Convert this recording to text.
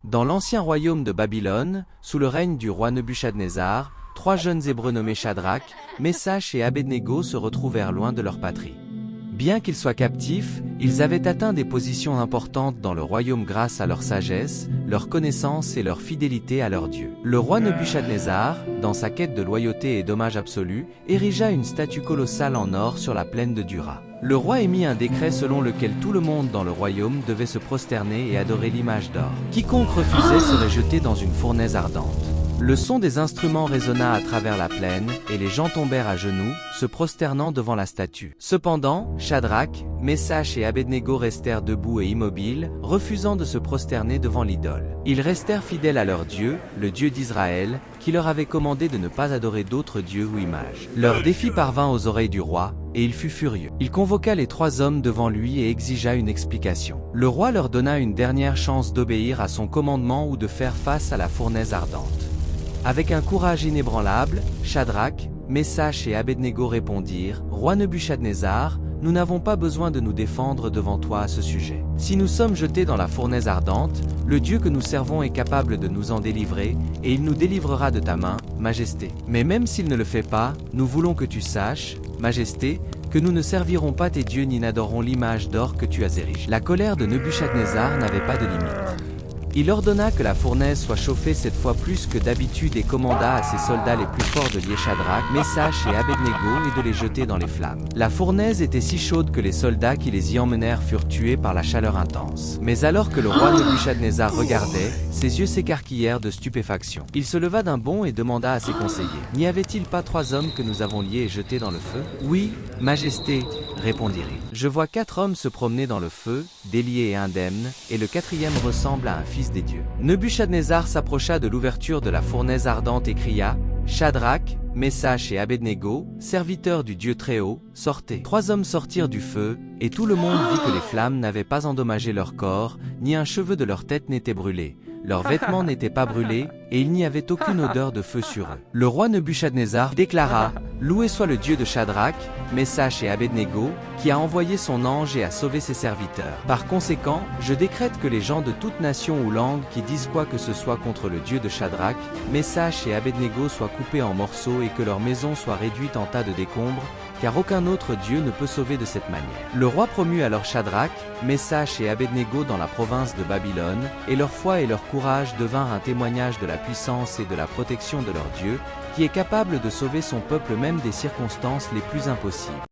Dans l'ancien royaume de Babylone, sous le règne du roi Nebuchadnezzar, 3 jeunes Hébreux nommés Shadrach, Meshach et Abednego se retrouvèrent loin de leur patrie. Bien qu'ils soient captifs, ils avaient atteint des positions importantes dans le royaume grâce à leur sagesse, leur connaissance et leur fidélité à leur Dieu. Le roi Nebuchadnezzar, dans sa quête de loyauté et d'hommage absolu, érigea une statue colossale en or sur la plaine de Dura. Le roi émit un décret selon lequel tout le monde dans le royaume devait se prosterner et adorer l'image d'or. Quiconque refusait serait jeté dans une fournaise ardente. Le son des instruments résonna à travers la plaine, et les gens tombèrent à genoux, se prosternant devant la statue. Cependant, Shadrach, Meshach et Abednego restèrent debout et immobiles, refusant de se prosterner devant l'idole. Ils restèrent fidèles à leur Dieu, le Dieu d'Israël, qui leur avait commandé de ne pas adorer d'autres dieux ou images. Leur défi parvint aux oreilles du roi, et il fut furieux. Il convoqua les 3 hommes devant lui et exigea une explication. Le roi leur donna une dernière chance d'obéir à son commandement ou de faire face à la fournaise ardente. Avec un courage inébranlable, Shadrach, Meshach et Abednego répondirent « Roi Nebuchadnezzar, nous n'avons pas besoin de nous défendre devant toi à ce sujet. Si nous sommes jetés dans la fournaise ardente, le Dieu que nous servons est capable de nous en délivrer, et il nous délivrera de ta main, Majesté. Mais même s'il ne le fait pas, nous voulons que tu saches, Majesté, que nous ne servirons pas tes dieux ni n'adorerons l'image d'or que tu as érigée. » La colère de Nebuchadnezzar n'avait pas de limite. Il ordonna que la fournaise soit chauffée cette fois plus que d'habitude et commanda à ses soldats les plus forts de lier Shadrach, Meshach et Abednego et de les jeter dans les flammes. La fournaise était si chaude que les soldats qui les y emmenèrent furent tués par la chaleur intense. Mais alors que le roi Nebuchadnezzar regardait, ses yeux s'écarquillèrent de stupéfaction. Il se leva d'un bond et demanda à ses conseillers « N'y avait-il pas 3 hommes que nous avons liés et jetés dans le feu ?»« Oui, Majesté, répondirent-ils. Je vois 4 hommes se promener dans le feu, déliés et indemnes, et le 4e ressemble à un fils des dieux. » Nebuchadnezzar s'approcha de l'ouverture de la fournaise ardente et cria « Shadrach, Meshach et Abednego, serviteurs du Dieu Très-Haut, sortez. » 3 hommes sortirent du feu, et tout le monde vit que les flammes n'avaient pas endommagé leur corps, ni un cheveu de leur tête n'était brûlé. Leurs vêtements n'étaient pas brûlés, et il n'y avait aucune odeur de feu sur eux. Le roi Nebuchadnezzar déclara « Loué soit le Dieu de Shadrach, Meshach et Abednego, qui a envoyé son ange et a sauvé ses serviteurs. Par conséquent, je décrète que les gens de toute nation ou langue qui disent quoi que ce soit contre le Dieu de Shadrach, Meshach et Abednego soient coupés en morceaux et que leur maison soit réduite en tas de décombres, car aucun autre Dieu ne peut sauver de cette manière. » Le roi promut alors Shadrach, Meshach et Abednego dans la province de Babylone, et leur foi et leur courage devinrent un témoignage de la puissance et de la protection de leur Dieu, qui est capable de sauver son peuple même des circonstances les plus impossibles.